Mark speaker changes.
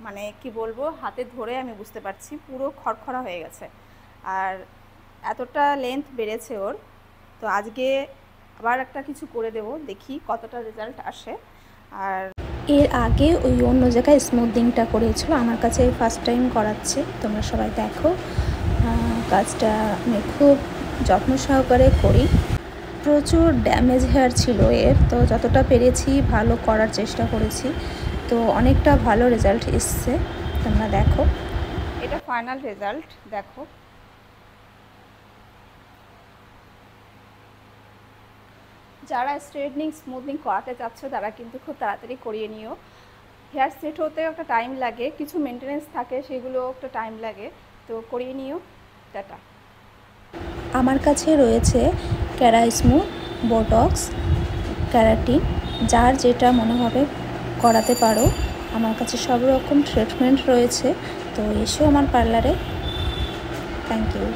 Speaker 1: মানে কি বলবো, হাতে ধরে আমি বুঝতে পারছি পুরো খড়খড়া হয়ে গেছে আর এতটা লেন্থ বেড়েছে ওর। তো আজকে আবার একটা কিছু করে দেব, দেখি কতটা রেজাল্ট আসে। আর
Speaker 2: এর আগে ওই অন্য জায়গায় স্মুথিংটা করিয়েছিল, আমার কাছে ফার্স্ট টাইম করাচ্ছে। তোমরা সবাই দেখো, কাজটা আমি খুব যত্ন সহকারে করি। প্রচুর ড্যামেজ হেয়ার ছিল এর, তো যতটা পেরেছি ভালো করার চেষ্টা করেছি, তো অনেকটা ভালো রেজাল্ট এসছে। তোমরা দেখো,
Speaker 1: এটা ফাইনাল রেজাল্ট দেখো। যারা স্ট্রেটনিং স্মুথনিং করাতে চাচ্ছো তারা কিন্তু খুব তাড়াতাড়ি করিয়ে নিও। হেয়ার সেট হতে একটা টাইম লাগে, কিছু মেনটেনেন্স থাকে, সেগুলো একটা টাইম লাগে, তো করিয়ে নিও। টাটা।
Speaker 2: আমার কাছে রয়েছে ক্যারা স্মুথ, বোটক্স, ক্যারাটিন, যার যেটা মনে হবে করাতে পারো। আমার কাছে সব রকম ট্রিটমেন্ট রয়েছে, তো এসো আমার পার্লারে। Thank you.